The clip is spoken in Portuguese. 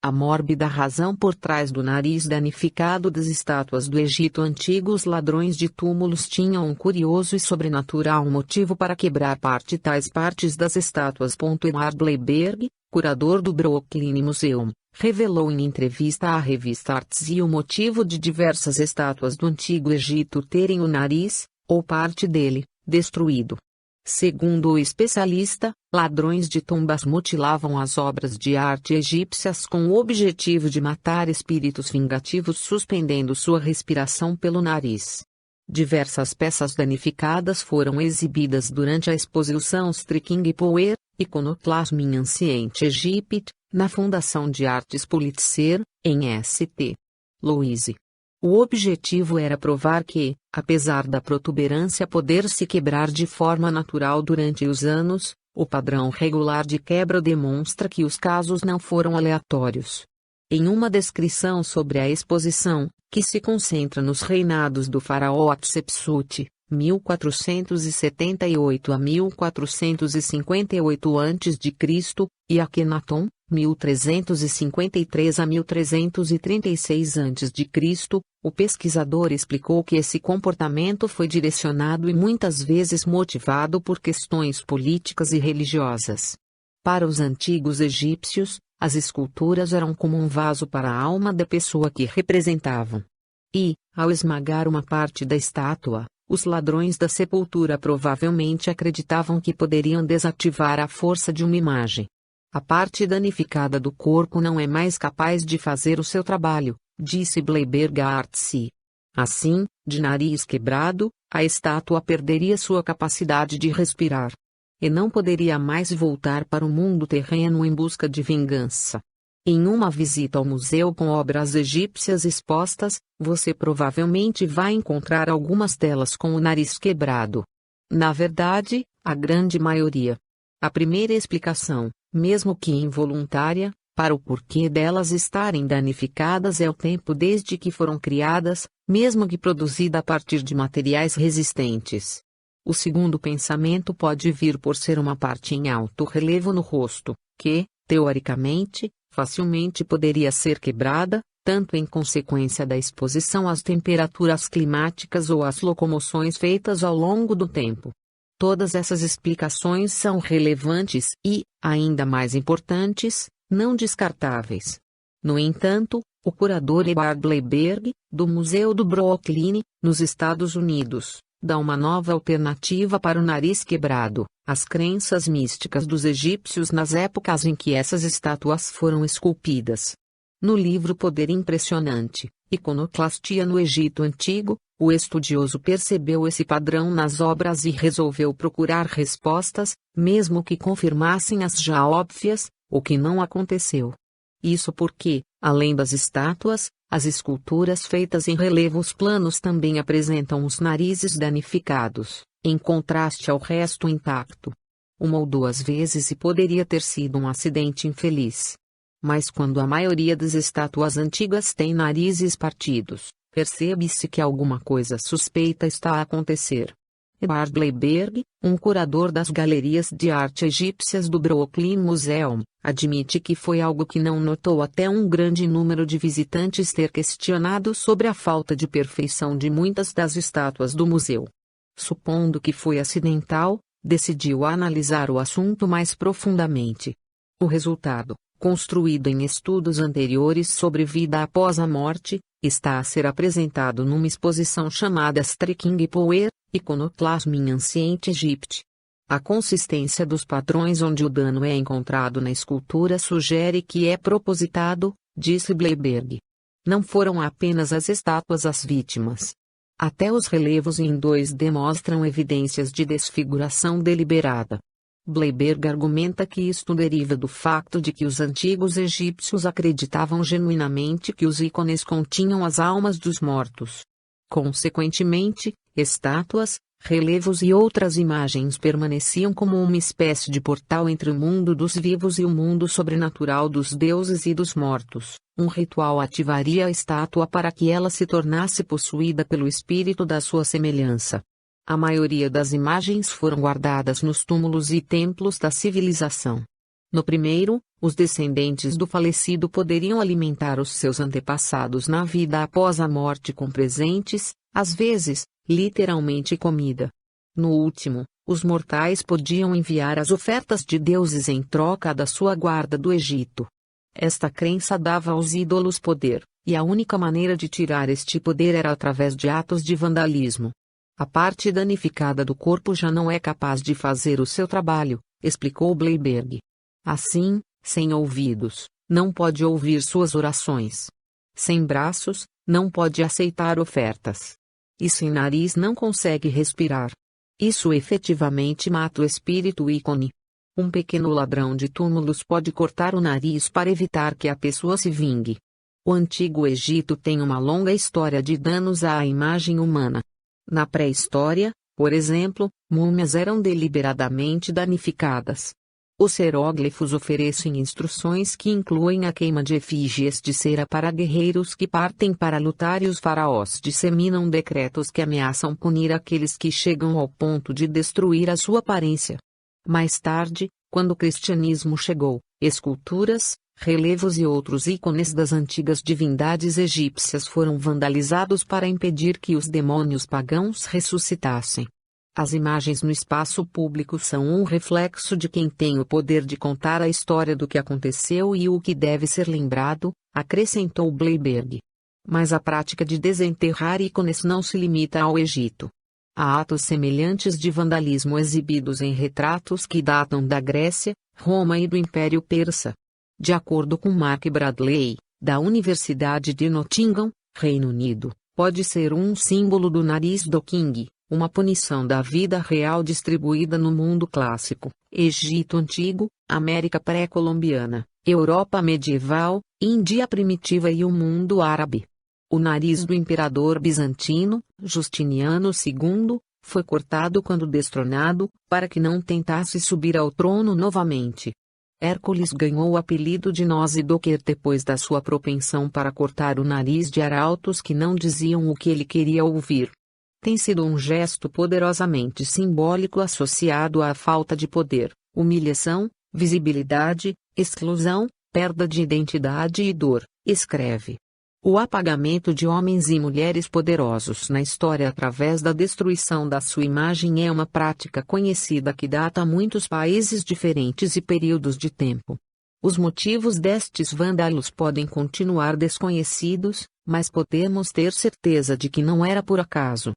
A mórbida razão por trás do nariz danificado das estátuas do Egito Antigo. Os ladrões de túmulos tinham um curioso e sobrenatural motivo para quebrar tais partes das estátuas. Edward Bleiberg, curador do Brooklyn Museum, revelou em entrevista à revista Arts o motivo de diversas estátuas do Antigo Egito terem o nariz, ou parte dele, destruído. Segundo o especialista, ladrões de tumbas mutilavam as obras de arte egípcias com o objetivo de matar espíritos vingativos suspendendo sua respiração pelo nariz. Diversas peças danificadas foram exibidas durante a exposição Striking Power, Iconoclasm in Ancient Egypt, na Fundação de Artes Pulitzer, em St. Louis. O objetivo era provar que, apesar da protuberância poder se quebrar de forma natural durante os anos, o padrão regular de quebra demonstra que os casos não foram aleatórios. Em uma descrição sobre a exposição, que se concentra nos reinados do faraó Hatshepsut, 1478 a 1458 a.C., e Akhenaton, 1353 a 1336 a.C., o pesquisador explicou que esse comportamento foi direcionado e muitas vezes motivado por questões políticas e religiosas. Para os antigos egípcios, as esculturas eram como um vaso para a alma da pessoa que representavam. E, ao esmagar uma parte da estátua, os ladrões da sepultura provavelmente acreditavam que poderiam desativar a força de uma imagem. A parte danificada do corpo não é mais capaz de fazer o seu trabalho, disse Bleiberg à Artsy. Assim, de nariz quebrado, a estátua perderia sua capacidade de respirar. E não poderia mais voltar para o mundo terreno em busca de vingança. Em uma visita ao museu com obras egípcias expostas, você provavelmente vai encontrar algumas delas com o nariz quebrado. Na verdade, a grande maioria. A primeira explicação, mesmo que involuntária, para o porquê delas estarem danificadas é o tempo desde que foram criadas, mesmo que produzida a partir de materiais resistentes. O segundo pensamento pode vir por ser uma parte em alto relevo no rosto, que, teoricamente, facilmente poderia ser quebrada, tanto em consequência da exposição às temperaturas climáticas ou às locomoções feitas ao longo do tempo. Todas essas explicações são relevantes e, ainda mais importantes, não descartáveis. No entanto, o curador Edward Bleiberg, do Museu do Brooklyn, nos Estados Unidos, dá uma nova alternativa para o nariz quebrado: as crenças místicas dos egípcios nas épocas em que essas estátuas foram esculpidas. No livro Poder Impressionante, Iconoclastia no Egito Antigo, o estudioso percebeu esse padrão nas obras e resolveu procurar respostas, mesmo que confirmassem as já óbvias, o que não aconteceu. Isso porque, além das estátuas, as esculturas feitas em relevos planos também apresentam os narizes danificados, em contraste ao resto intacto. Uma ou duas vezes e poderia ter sido um acidente infeliz. Mas quando a maioria das estátuas antigas tem narizes partidos, percebe-se que alguma coisa suspeita está a acontecer. Edward Bleiberg, um curador das galerias de arte egípcias do Brooklyn Museum, admite que foi algo que não notou até um grande número de visitantes ter questionado sobre a falta de perfeição de muitas das estátuas do museu. Supondo que foi acidental, decidiu analisar o assunto mais profundamente. O resultado, construído em estudos anteriores sobre vida após a morte, está a ser apresentado numa exposição chamada Striking Power, Iconoclasm in Ancient Egypt. A consistência dos padrões onde o dano é encontrado na escultura sugere que é propositado, disse Bleiberg. Não foram apenas as estátuas as vítimas. Até os relevos em 2D mostram evidências de desfiguração deliberada. Bleiberg argumenta que isto deriva do facto de que os antigos egípcios acreditavam genuinamente que os ícones continham as almas dos mortos. Consequentemente, estátuas, relevos e outras imagens permaneciam como uma espécie de portal entre o mundo dos vivos e o mundo sobrenatural dos deuses e dos mortos. Um ritual ativaria a estátua para que ela se tornasse possuída pelo espírito da sua semelhança. A maioria das imagens foram guardadas nos túmulos e templos da civilização. No primeiro, os descendentes do falecido poderiam alimentar os seus antepassados na vida após a morte com presentes, às vezes, literalmente comida. No último, os mortais podiam enviar as ofertas de deuses em troca da sua guarda do Egito. Esta crença dava aos ídolos poder, e a única maneira de tirar este poder era através de atos de vandalismo. A parte danificada do corpo já não é capaz de fazer o seu trabalho, explicou Bleiberg. Assim, sem ouvidos, não pode ouvir suas orações. Sem braços, não pode aceitar ofertas. E sem nariz não consegue respirar. Isso efetivamente mata o espírito ícone. Um pequeno ladrão de túmulos pode cortar o nariz para evitar que a pessoa se vingue. O Antigo Egito tem uma longa história de danos à imagem humana. Na pré-história, por exemplo, múmias eram deliberadamente danificadas. Os hieróglifos oferecem instruções que incluem a queima de efígies de cera para guerreiros que partem para lutar e os faraós disseminam decretos que ameaçam punir aqueles que chegam ao ponto de destruir a sua aparência. Mais tarde, quando o cristianismo chegou, esculturas, relevos e outros ícones das antigas divindades egípcias foram vandalizados para impedir que os demônios pagãos ressuscitassem. As imagens no espaço público são um reflexo de quem tem o poder de contar a história do que aconteceu e o que deve ser lembrado, acrescentou Bleiberg. Mas a prática de desenterrar ícones não se limita ao Egito. Há atos semelhantes de vandalismo exibidos em retratos que datam da Grécia, Roma e do Império Persa. De acordo com Mark Bradley, da Universidade de Nottingham, Reino Unido, pode ser um símbolo do nariz do King, uma punição da vida real distribuída no mundo clássico, Egito Antigo, América pré-colombiana, Europa medieval, Índia primitiva e o mundo árabe. O nariz do imperador bizantino, Justiniano II, foi cortado quando destronado, para que não tentasse subir ao trono novamente. Hércules ganhou o apelido de Nose-Docker depois da sua propensão para cortar o nariz de arautos que não diziam o que ele queria ouvir. Tem sido um gesto poderosamente simbólico associado à falta de poder, humilhação, visibilidade, exclusão, perda de identidade e dor, escreve. O apagamento de homens e mulheres poderosos na história através da destruição da sua imagem é uma prática conhecida que data a muitos países diferentes e períodos de tempo. Os motivos destes vândalos podem continuar desconhecidos, mas podemos ter certeza de que não era por acaso.